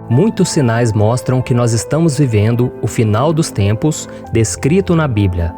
Muitos sinais mostram que nós estamos vivendo o final dos tempos descrito na Bíblia.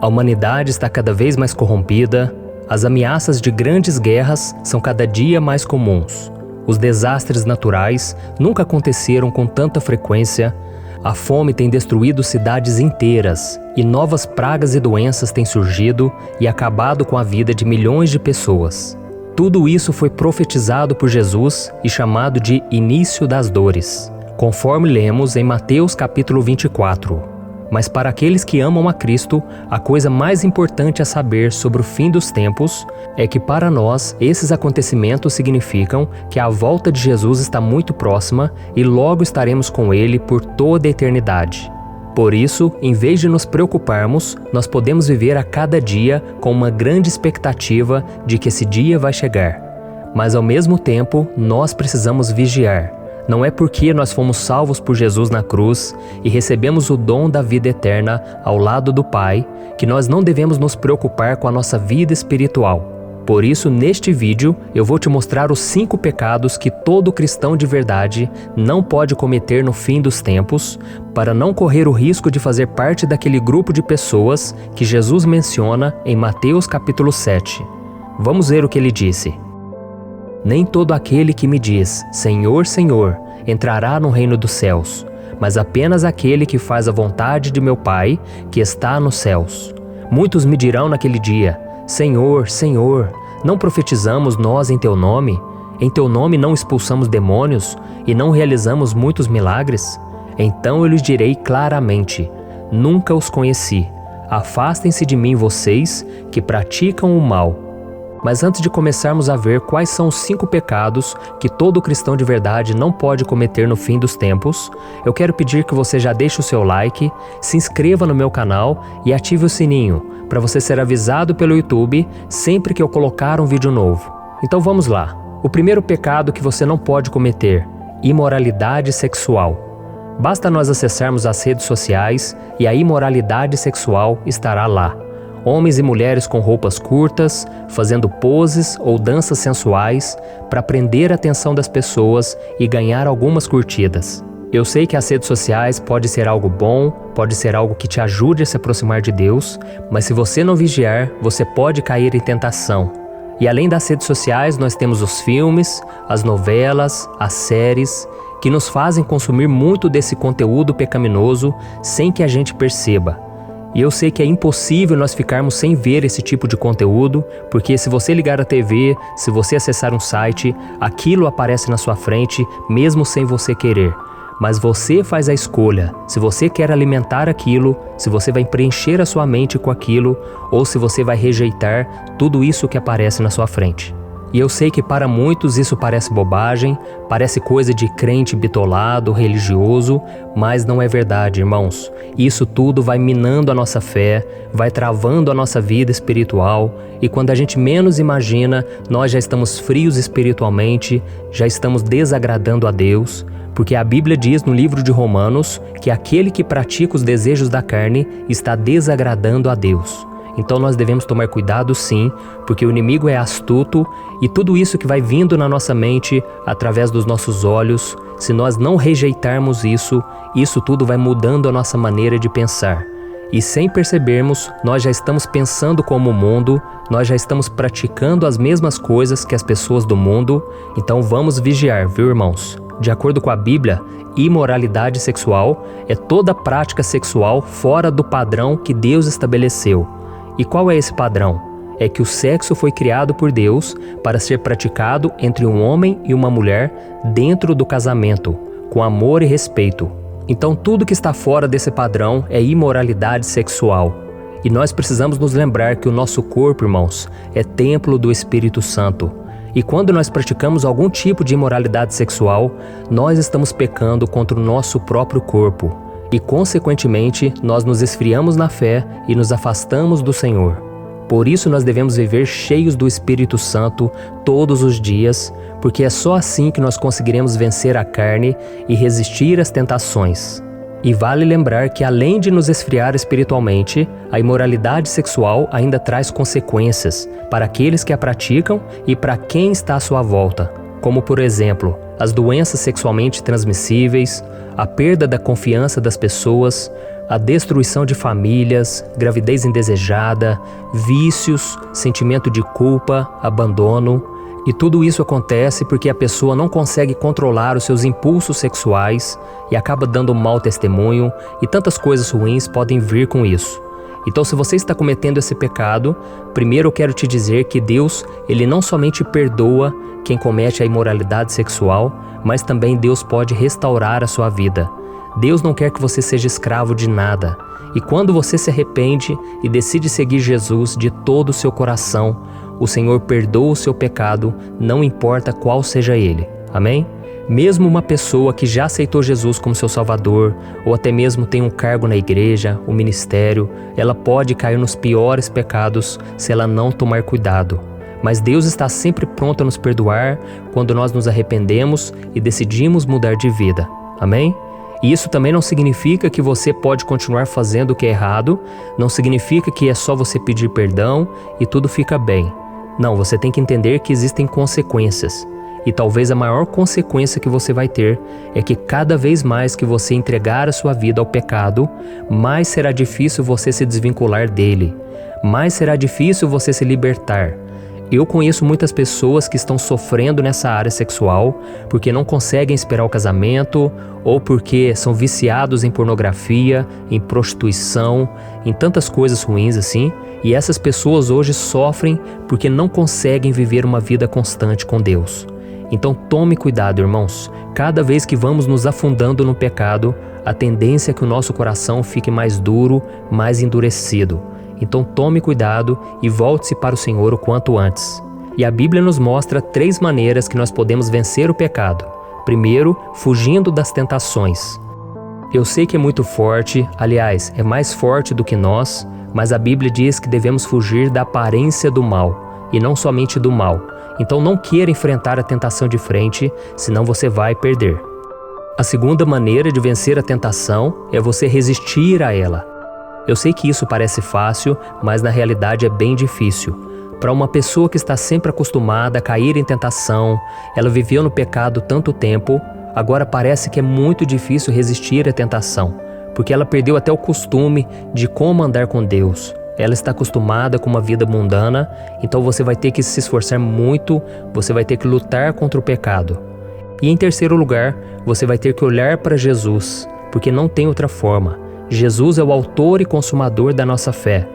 A humanidade está cada vez mais corrompida, as ameaças de grandes guerras são cada dia mais comuns. Os desastres naturais nunca aconteceram com tanta frequência, a fome tem destruído cidades inteiras e novas pragas e doenças têm surgido e acabado com a vida de milhões de pessoas. Tudo isso foi profetizado por Jesus e chamado de início das dores, conforme lemos em Mateus capítulo 24. Mas para aqueles que amam a Cristo, a coisa mais importante a saber sobre o fim dos tempos é que para nós esses acontecimentos significam que a volta de Jesus está muito próxima e logo estaremos com Ele por toda a eternidade. Por isso, em vez de nos preocuparmos, nós podemos viver a cada dia com uma grande expectativa de que esse dia vai chegar. Mas ao mesmo tempo, nós precisamos vigiar. Não é porque nós fomos salvos por Jesus na cruz e recebemos o dom da vida eterna ao lado do Pai que nós não devemos nos preocupar com a nossa vida espiritual. Por isso, neste vídeo, eu vou te mostrar os 5 pecados que todo cristão de verdade não pode cometer no fim dos tempos, para não correr o risco de fazer parte daquele grupo de pessoas que Jesus menciona em Mateus capítulo 7. Vamos ver o que ele disse. Nem todo aquele que me diz, Senhor, Senhor, entrará no reino dos céus, mas apenas aquele que faz a vontade de meu Pai, que está nos céus. Muitos me dirão naquele dia, Senhor, Senhor, não profetizamos nós em Teu nome? Em Teu nome não expulsamos demônios e não realizamos muitos milagres? Então eu lhes direi claramente, nunca os conheci. Afastem-se de mim vocês que praticam o mal. Mas antes de começarmos a ver quais são os 5 pecados que todo cristão de verdade não pode cometer no fim dos tempos, eu quero pedir que você já deixe o seu like, se inscreva no meu canal e ative o sininho, para você ser avisado pelo YouTube sempre que eu colocar um vídeo novo. Então vamos lá. O primeiro pecado que você não pode cometer: imoralidade sexual. Basta nós acessarmos as redes sociais e a imoralidade sexual estará lá. Homens e mulheres com roupas curtas, fazendo poses ou danças sensuais para prender a atenção das pessoas e ganhar algumas curtidas. Eu sei que as redes sociais pode ser algo bom, pode ser algo que te ajude a se aproximar de Deus, mas se você não vigiar, você pode cair em tentação. E além das redes sociais, nós temos os filmes, as novelas, as séries, que nos fazem consumir muito desse conteúdo pecaminoso sem que a gente perceba. E eu sei que é impossível nós ficarmos sem ver esse tipo de conteúdo, porque se você ligar a TV, se você acessar um site, aquilo aparece na sua frente, mesmo sem você querer. Mas você faz a escolha, se você quer alimentar aquilo, se você vai preencher a sua mente com aquilo, ou se você vai rejeitar tudo isso que aparece na sua frente. E eu sei que para muitos isso parece bobagem, parece coisa de crente bitolado, religioso, mas não é verdade, irmãos. Isso tudo vai minando a nossa fé, vai travando a nossa vida espiritual, e quando a gente menos imagina, nós já estamos frios espiritualmente, já estamos desagradando a Deus, porque a Bíblia diz no livro de Romanos que aquele que pratica os desejos da carne está desagradando a Deus. Então nós devemos tomar cuidado sim, porque o inimigo é astuto e tudo isso que vai vindo na nossa mente, através dos nossos olhos, se nós não rejeitarmos isso, isso tudo vai mudando a nossa maneira de pensar. E sem percebermos, nós já estamos pensando como o mundo, nós já estamos praticando as mesmas coisas que as pessoas do mundo, então vamos vigiar, viu, irmãos? De acordo com a Bíblia, imoralidade sexual é toda prática sexual fora do padrão que Deus estabeleceu. E qual é esse padrão? É que o sexo foi criado por Deus para ser praticado entre um homem e uma mulher dentro do casamento, com amor e respeito. Então tudo que está fora desse padrão é imoralidade sexual. E nós precisamos nos lembrar que o nosso corpo, irmãos, é templo do Espírito Santo. E quando nós praticamos algum tipo de imoralidade sexual, nós estamos pecando contra o nosso próprio corpo. E, consequentemente, nós nos esfriamos na fé e nos afastamos do Senhor. Por isso nós devemos viver cheios do Espírito Santo todos os dias, porque é só assim que nós conseguiremos vencer a carne e resistir às tentações. E vale lembrar que além de nos esfriar espiritualmente, a imoralidade sexual ainda traz consequências para aqueles que a praticam e para quem está à sua volta. Como por exemplo, as doenças sexualmente transmissíveis, a perda da confiança das pessoas, a destruição de famílias, gravidez indesejada, vícios, sentimento de culpa, abandono. E tudo isso acontece porque a pessoa não consegue controlar os seus impulsos sexuais e acaba dando um mau testemunho, e tantas coisas ruins podem vir com isso. Então, se você está cometendo esse pecado, primeiro eu quero te dizer que Deus, Ele não somente perdoa quem comete a imoralidade sexual, mas também Deus pode restaurar a sua vida. Deus não quer que você seja escravo de nada. E quando você se arrepende e decide seguir Jesus de todo o seu coração, o Senhor perdoa o seu pecado, não importa qual seja ele. Amém? Mesmo uma pessoa que já aceitou Jesus como seu Salvador, ou até mesmo tem um cargo na igreja, um ministério, ela pode cair nos piores pecados se ela não tomar cuidado. Mas Deus está sempre pronto a nos perdoar quando nós nos arrependemos e decidimos mudar de vida. Amém? E isso também não significa que você pode continuar fazendo o que é errado, não significa que é só você pedir perdão e tudo fica bem. Não, você tem que entender que existem consequências. E talvez a maior consequência que você vai ter é que cada vez mais que você entregar a sua vida ao pecado, mais será difícil você se desvincular dele, mais será difícil você se libertar. Eu conheço muitas pessoas que estão sofrendo nessa área sexual porque não conseguem esperar o casamento ou porque são viciados em pornografia, em prostituição, em tantas coisas ruins assim. E essas pessoas hoje sofrem porque não conseguem viver uma vida constante com Deus. Então tome cuidado, irmãos. Cada vez que vamos nos afundando no pecado, a tendência é que o nosso coração fique mais duro, mais endurecido. Então tome cuidado e volte-se para o Senhor o quanto antes. E a Bíblia nos mostra 3 maneiras que nós podemos vencer o pecado. Primeiro, fugindo das tentações. Eu sei que é muito forte, aliás, é mais forte do que nós, mas a Bíblia diz que devemos fugir da aparência do mal, e não somente do mal. Então não queira enfrentar a tentação de frente, senão você vai perder. A segunda maneira de vencer a tentação é você resistir a ela. Eu sei que isso parece fácil, mas na realidade é bem difícil. Para uma pessoa que está sempre acostumada a cair em tentação, ela viveu no pecado tanto tempo, agora parece que é muito difícil resistir à tentação, porque ela perdeu até o costume de como andar com Deus. Ela está acostumada com uma vida mundana, então você vai ter que se esforçar muito, você vai ter que lutar contra o pecado. E em terceiro lugar, você vai ter que olhar para Jesus, porque não tem outra forma. Jesus é o autor e consumador da nossa fé,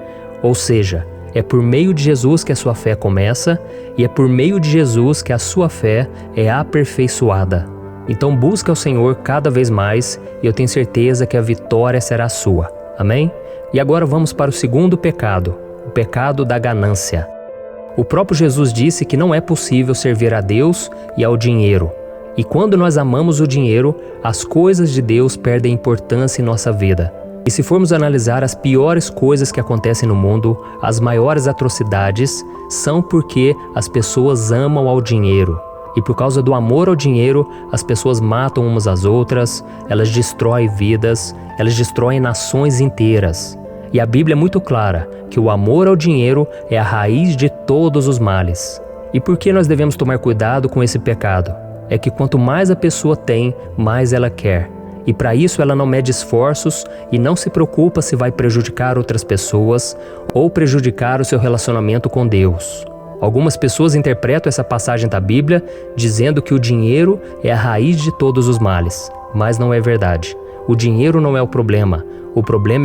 ou seja, é por meio de Jesus que a sua fé começa e é por meio de Jesus que a sua fé é aperfeiçoada. Então busca o Senhor cada vez mais e eu tenho certeza que a vitória será sua. Amém? E agora vamos para o segundo pecado, o pecado da ganância. O próprio Jesus disse que não é possível servir a Deus e ao dinheiro. E quando nós amamos o dinheiro, as coisas de Deus perdem importância em nossa vida. E se formos analisar as piores coisas que acontecem no mundo, as maiores atrocidades, são porque as pessoas amam ao dinheiro. E por causa do amor ao dinheiro, as pessoas matam umas às outras, elas destroem vidas, elas destroem nações inteiras. E a Bíblia é muito clara que o amor ao dinheiro é a raiz de todos os males. E por que nós devemos tomar cuidado com esse pecado? É que quanto mais a pessoa tem, mais ela quer. E para isso ela não mede esforços e não se preocupa se vai prejudicar outras pessoas ou prejudicar o seu relacionamento com Deus. Algumas pessoas interpretam essa passagem da Bíblia dizendo que o dinheiro é a raiz de todos os males, mas não é verdade. O dinheiro não é o problema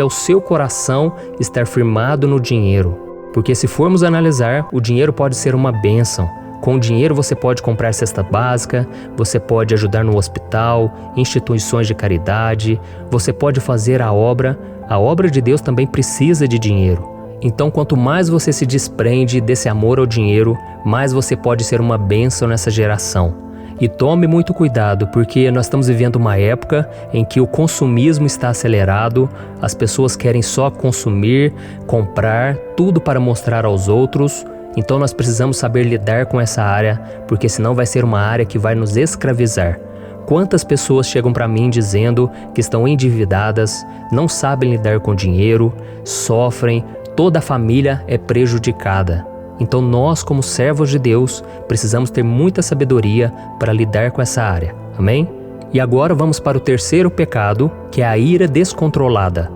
é o seu coração estar firmado no dinheiro. Porque se formos analisar, o dinheiro pode ser uma bênção. Com o dinheiro você pode comprar cesta básica, você pode ajudar no hospital, instituições de caridade, você pode fazer a obra de Deus também precisa de dinheiro. Então quanto mais você se desprende desse amor ao dinheiro, mais você pode ser uma bênção nessa geração. E tome muito cuidado, porque nós estamos vivendo uma época em que o consumismo está acelerado, as pessoas querem só consumir, comprar, tudo para mostrar aos outros. Então nós precisamos saber lidar com essa área, porque senão vai ser uma área que vai nos escravizar. Quantas pessoas chegam para mim dizendo que estão endividadas, não sabem lidar com dinheiro, sofrem, toda a família é prejudicada. Então nós, como servos de Deus, precisamos ter muita sabedoria para lidar com essa área. Amém? E agora vamos para o terceiro pecado, que é a ira descontrolada.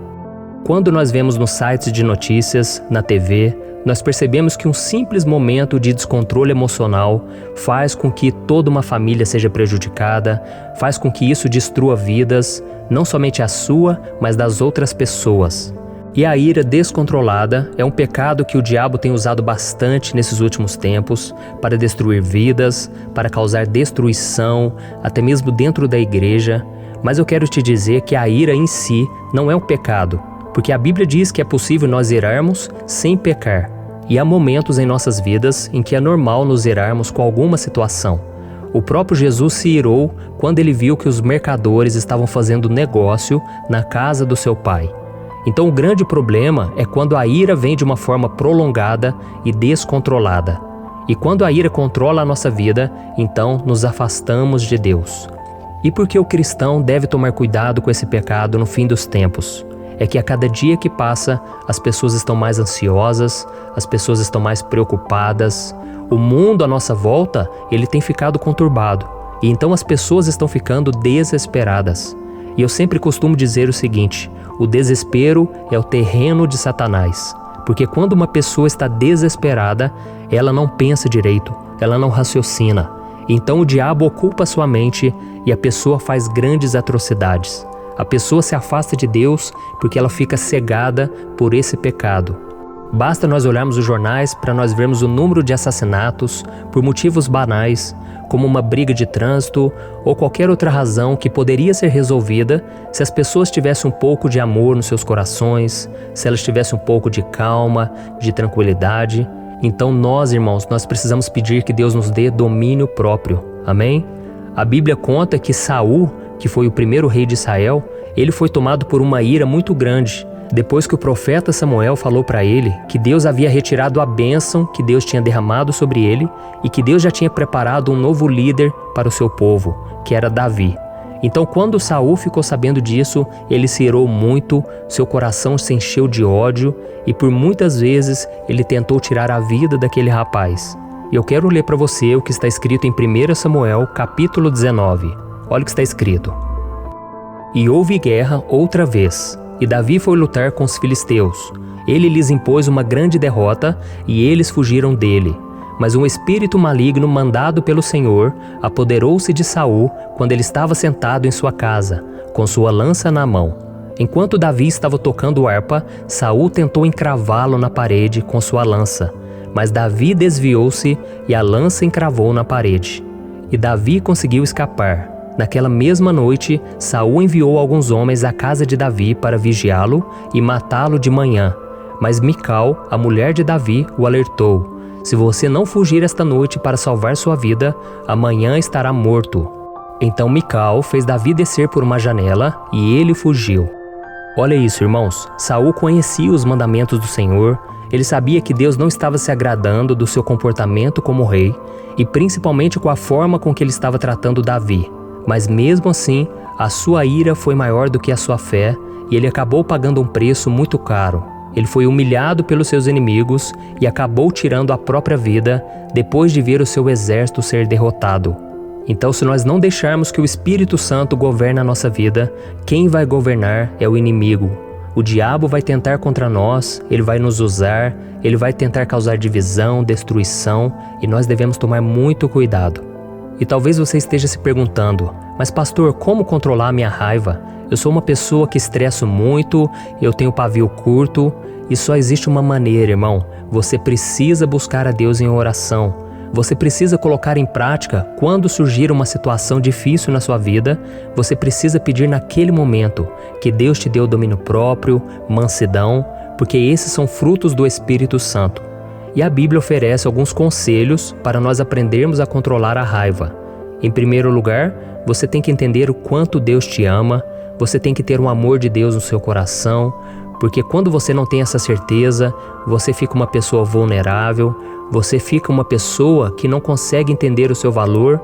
Quando nós vemos nos sites de notícias, na TV, nós percebemos que um simples momento de descontrole emocional faz com que toda uma família seja prejudicada, faz com que isso destrua vidas, não somente a sua, mas das outras pessoas. E a ira descontrolada é um pecado que o diabo tem usado bastante nesses últimos tempos para destruir vidas, para causar destruição, até mesmo dentro da igreja. Mas eu quero te dizer que a ira em si não é um pecado, porque a Bíblia diz que é possível nós irarmos sem pecar. E há momentos em nossas vidas em que é normal nos irarmos com alguma situação. O próprio Jesus se irou quando ele viu que os mercadores estavam fazendo negócio na casa do seu pai. Então o grande problema é quando a ira vem de uma forma prolongada e descontrolada. E quando a ira controla a nossa vida, então nos afastamos de Deus. E por que o cristão deve tomar cuidado com esse pecado no fim dos tempos? É que a cada dia que passa, as pessoas estão mais ansiosas, as pessoas estão mais preocupadas. O mundo à nossa volta, ele tem ficado conturbado. E então as pessoas estão ficando desesperadas. E eu sempre costumo dizer o seguinte: o desespero é o terreno de Satanás. Porque quando uma pessoa está desesperada, ela não pensa direito, ela não raciocina. Então o diabo ocupa sua mente e a pessoa faz grandes atrocidades. A pessoa se afasta de Deus porque ela fica cegada por esse pecado. Basta nós olharmos os jornais para nós vermos o número de assassinatos por motivos banais, como uma briga de trânsito ou qualquer outra razão que poderia ser resolvida se as pessoas tivessem um pouco de amor nos seus corações, se elas tivessem um pouco de calma, de tranquilidade. Então nós, irmãos, nós precisamos pedir que Deus nos dê domínio próprio. Amém? A Bíblia conta que Saul, que foi o primeiro rei de Israel, ele foi tomado por uma ira muito grande, depois que o profeta Samuel falou para ele que Deus havia retirado a bênção que Deus tinha derramado sobre ele e que Deus já tinha preparado um novo líder para o seu povo, que era Davi. Então quando Saul ficou sabendo disso, ele se irou muito, seu coração se encheu de ódio e por muitas vezes ele tentou tirar a vida daquele rapaz. E eu quero ler para você o que está escrito em 1 Samuel, capítulo 19. Olha o que está escrito. E houve guerra outra vez, e Davi foi lutar com os filisteus. Ele lhes impôs uma grande derrota, e eles fugiram dele. Mas um espírito maligno mandado pelo Senhor apoderou-se de Saul quando ele estava sentado em sua casa, com sua lança na mão. Enquanto Davi estava tocando harpa, Saul tentou encravá-lo na parede com sua lança. Mas Davi desviou-se e a lança encravou na parede. E Davi conseguiu escapar. Naquela mesma noite, Saul enviou alguns homens à casa de Davi para vigiá-lo e matá-lo de manhã. Mas Mical, a mulher de Davi, o alertou: se você não fugir esta noite para salvar sua vida, amanhã estará morto. Então Mical fez Davi descer por uma janela e ele fugiu. Olha isso, irmãos. Saul conhecia os mandamentos do Senhor. Ele sabia que Deus não estava se agradando do seu comportamento como rei e principalmente com a forma com que ele estava tratando Davi. Mas mesmo assim, a sua ira foi maior do que a sua fé e ele acabou pagando um preço muito caro. Ele foi humilhado pelos seus inimigos e acabou tirando a própria vida depois de ver o seu exército ser derrotado. Então, se nós não deixarmos que o Espírito Santo governe a nossa vida, quem vai governar é o inimigo. O diabo vai tentar contra nós, ele vai nos usar, ele vai tentar causar divisão, destruição, e nós devemos tomar muito cuidado. E talvez você esteja se perguntando: mas pastor, como controlar a minha raiva? Eu sou uma pessoa que estresso muito, eu tenho pavio curto, e só existe uma maneira, irmão. Você precisa buscar a Deus em oração. Você precisa colocar em prática quando surgir uma situação difícil na sua vida, você precisa pedir naquele momento que Deus te dê o domínio próprio, mansidão, porque esses são frutos do Espírito Santo. E a Bíblia oferece alguns conselhos para nós aprendermos a controlar a raiva. Em primeiro lugar, você tem que entender o quanto Deus te ama, você tem que ter um amor de Deus no seu coração, porque quando você não tem essa certeza, você fica uma pessoa vulnerável, você fica uma pessoa que não consegue entender o seu valor,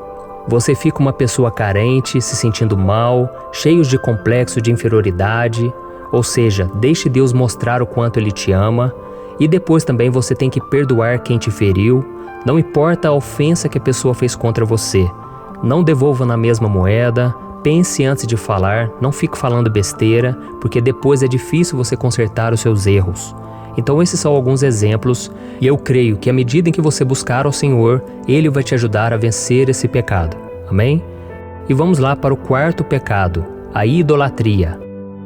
você fica uma pessoa carente, se sentindo mal, cheio de complexo de inferioridade. Ou seja, deixe Deus mostrar o quanto Ele te ama. E depois também você tem que perdoar quem te feriu, não importa a ofensa que a pessoa fez contra você. Não devolva na mesma moeda, pense antes de falar, não fique falando besteira, porque depois é difícil você consertar os seus erros. Então esses são alguns exemplos, e eu creio que à medida em que você buscar ao Senhor, Ele vai te ajudar a vencer esse pecado. Amém? E vamos lá para o quarto pecado, a idolatria.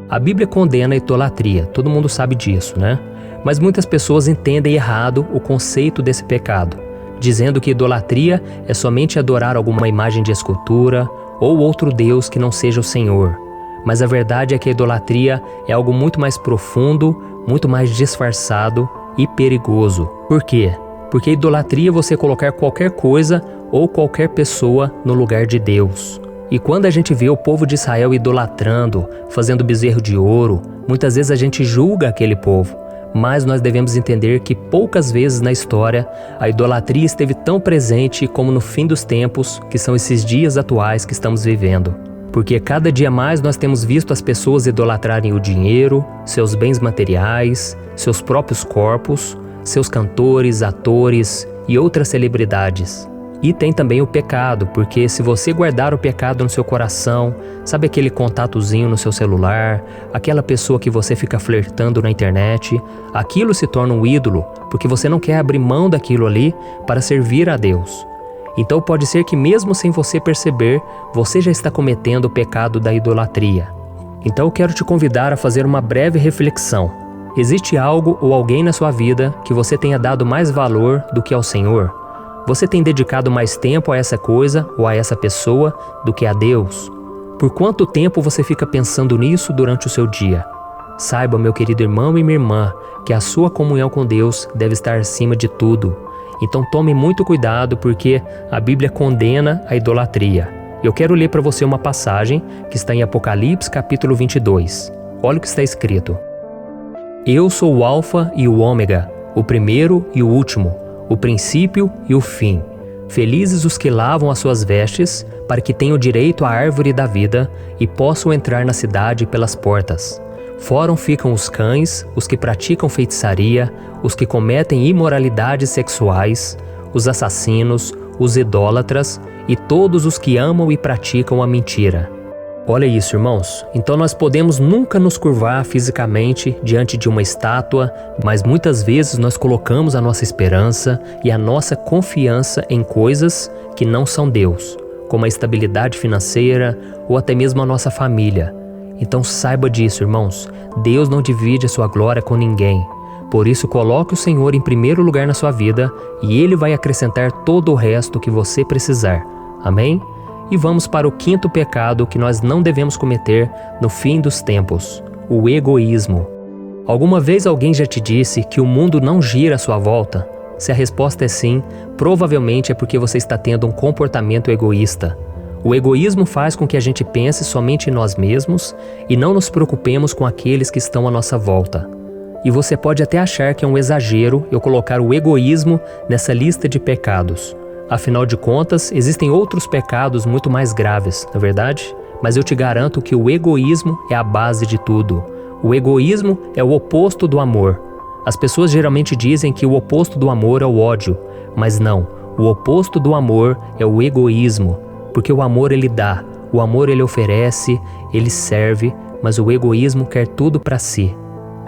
A Bíblia condena a idolatria, todo mundo sabe disso, né? Mas muitas pessoas entendem errado o conceito desse pecado, dizendo que idolatria é somente adorar alguma imagem de escultura ou outro Deus que não seja o Senhor. Mas a verdade é que a idolatria é algo muito mais profundo, muito mais disfarçado e perigoso. Por quê? Porque a idolatria é você colocar qualquer coisa ou qualquer pessoa no lugar de Deus. E quando a gente vê o povo de Israel idolatrando, fazendo bezerro de ouro, muitas vezes a gente julga aquele povo. Mas nós devemos entender que poucas vezes na história a idolatria esteve tão presente como no fim dos tempos, que são esses dias atuais que estamos vivendo. Porque cada dia mais nós temos visto as pessoas idolatrarem o dinheiro, seus bens materiais, seus próprios corpos, seus cantores, atores e outras celebridades. E tem também o pecado, porque se você guardar o pecado no seu coração, sabe aquele contatozinho no seu celular, aquela pessoa que você fica flertando na internet, aquilo se torna um ídolo, porque você não quer abrir mão daquilo ali para servir a Deus. Então pode ser que mesmo sem você perceber, você já está cometendo o pecado da idolatria. Então eu quero te convidar a fazer uma breve reflexão. Existe algo ou alguém na sua vida que você tenha dado mais valor do que ao Senhor? Você tem dedicado mais tempo a essa coisa ou a essa pessoa do que a Deus? Por quanto tempo você fica pensando nisso durante o seu dia? Saiba, meu querido irmão e minha irmã, que a sua comunhão com Deus deve estar acima de tudo. Então tome muito cuidado, porque a Bíblia condena a idolatria. Eu quero ler para você uma passagem que está em Apocalipse capítulo 22. Olha o que está escrito. Eu sou o Alfa e o Ômega, o primeiro e o último, o princípio e o fim. Felizes os que lavam as suas vestes, para que tenham direito à árvore da vida e possam entrar na cidade pelas portas. Fora ficam os cães, os que praticam feitiçaria, os que cometem imoralidades sexuais, os assassinos, os idólatras e todos os que amam e praticam a mentira. Olha isso, irmãos. Então nós podemos nunca nos curvar fisicamente diante de uma estátua, mas muitas vezes nós colocamos a nossa esperança e a nossa confiança em coisas que não são Deus, como a estabilidade financeira ou até mesmo a nossa família. Então saiba disso, irmãos. Deus não divide a sua glória com ninguém. Por isso, coloque o Senhor em primeiro lugar na sua vida e Ele vai acrescentar todo o resto que você precisar. Amém? E vamos para o quinto pecado que nós não devemos cometer no fim dos tempos: o egoísmo. Alguma vez alguém já te disse que o mundo não gira à sua volta? Se a resposta é sim, provavelmente é porque você está tendo um comportamento egoísta. O egoísmo faz com que a gente pense somente em nós mesmos e não nos preocupemos com aqueles que estão à nossa volta. E você pode até achar que é um exagero eu colocar o egoísmo nessa lista de pecados. Afinal de contas, existem outros pecados muito mais graves, não é verdade? Mas eu te garanto que o egoísmo é a base de tudo. O egoísmo é o oposto do amor. As pessoas geralmente dizem que o oposto do amor é o ódio, mas não. O oposto do amor é o egoísmo, porque o amor ele dá, o amor ele oferece, ele serve, mas o egoísmo quer tudo para si.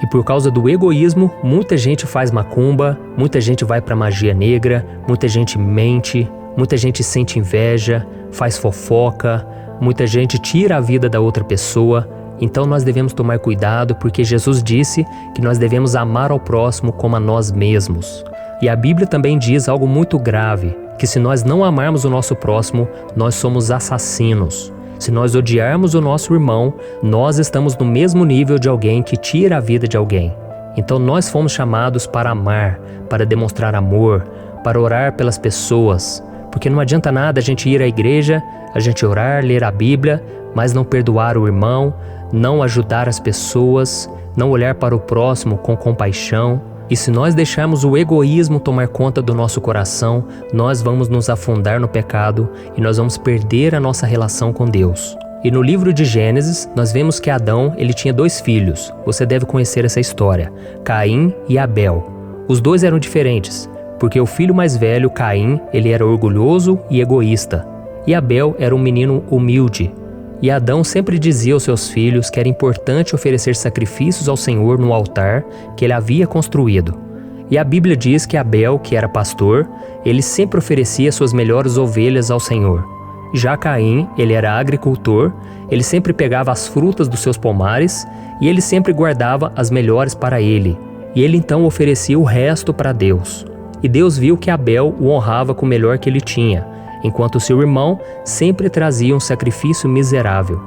E por causa do egoísmo, muita gente faz macumba, muita gente vai para magia negra, muita gente mente, muita gente sente inveja, faz fofoca, muita gente tira a vida da outra pessoa. Então nós devemos tomar cuidado, porque Jesus disse que nós devemos amar ao próximo como a nós mesmos. E a Bíblia também diz algo muito grave, que se nós não amarmos o nosso próximo, nós somos assassinos. Se nós odiarmos o nosso irmão, nós estamos no mesmo nível de alguém que tira a vida de alguém. Então nós fomos chamados para amar, para demonstrar amor, para orar pelas pessoas. Porque não adianta nada a gente ir à igreja, a gente orar, ler a Bíblia, mas não perdoar o irmão, não ajudar as pessoas, não olhar para o próximo com compaixão. E se nós deixarmos o egoísmo tomar conta do nosso coração, nós vamos nos afundar no pecado e nós vamos perder a nossa relação com Deus. E no livro de Gênesis, nós vemos que Adão ele tinha 2 filhos. Você deve conhecer essa história, Caim e Abel. Os dois eram diferentes, porque o filho mais velho, Caim, ele era orgulhoso e egoísta, e Abel era um menino humilde. E Adão sempre dizia aos seus filhos que era importante oferecer sacrifícios ao Senhor no altar que ele havia construído. E a Bíblia diz que Abel, que era pastor, ele sempre oferecia suas melhores ovelhas ao Senhor. Já Caim, ele era agricultor, ele sempre pegava as frutas dos seus pomares e ele sempre guardava as melhores para ele. E ele então oferecia o resto para Deus. E Deus viu que Abel o honrava com o melhor que ele tinha, enquanto seu irmão sempre trazia um sacrifício miserável.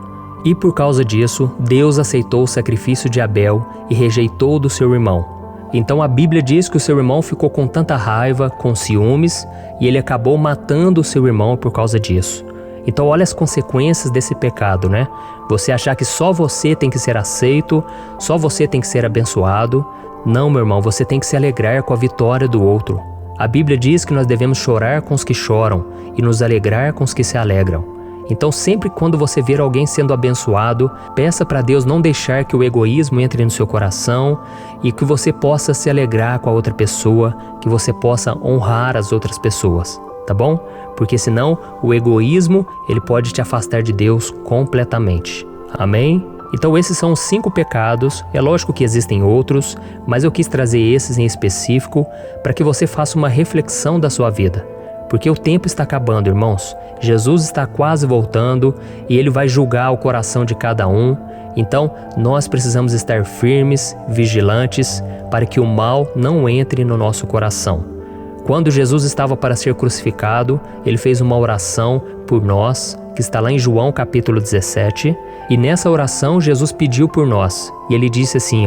E por causa disso, Deus aceitou o sacrifício de Abel e rejeitou o do seu irmão. Então a Bíblia diz que o seu irmão ficou com tanta raiva, com ciúmes, e ele acabou matando o seu irmão por causa disso. Então olha as consequências desse pecado, né? Você achar que só você tem que ser aceito, só você tem que ser abençoado. Não, meu irmão, você tem que se alegrar com a vitória do outro. A Bíblia diz que nós devemos chorar com os que choram e nos alegrar com os que se alegram. Então sempre quando você ver alguém sendo abençoado, peça para Deus não deixar que o egoísmo entre no seu coração e que você possa se alegrar com a outra pessoa, que você possa honrar as outras pessoas, tá bom? Porque senão o egoísmo ele pode te afastar de Deus completamente. Amém? Então esses são os 5 pecados, é lógico que existem outros, mas eu quis trazer esses em específico para que você faça uma reflexão da sua vida. Porque o tempo está acabando, irmãos. Jesus está quase voltando e Ele vai julgar o coração de cada um. Então nós precisamos estar firmes, vigilantes, para que o mal não entre no nosso coração. Quando Jesus estava para ser crucificado, Ele fez uma oração por nós, que está lá em João capítulo 17, e nessa oração Jesus pediu por nós, e Ele disse assim,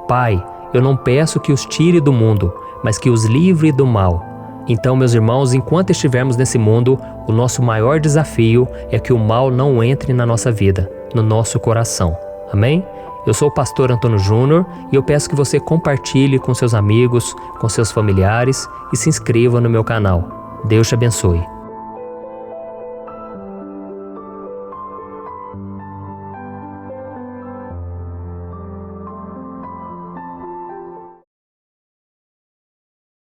Pai, eu não peço que os tire do mundo, mas que os livre do mal. Então, meus irmãos, enquanto estivermos nesse mundo, o nosso maior desafio é que o mal não entre na nossa vida, no nosso coração. Amém? Eu sou o pastor Antônio Júnior e eu peço que você compartilhe com seus amigos, com seus familiares e se inscreva no meu canal. Deus te abençoe.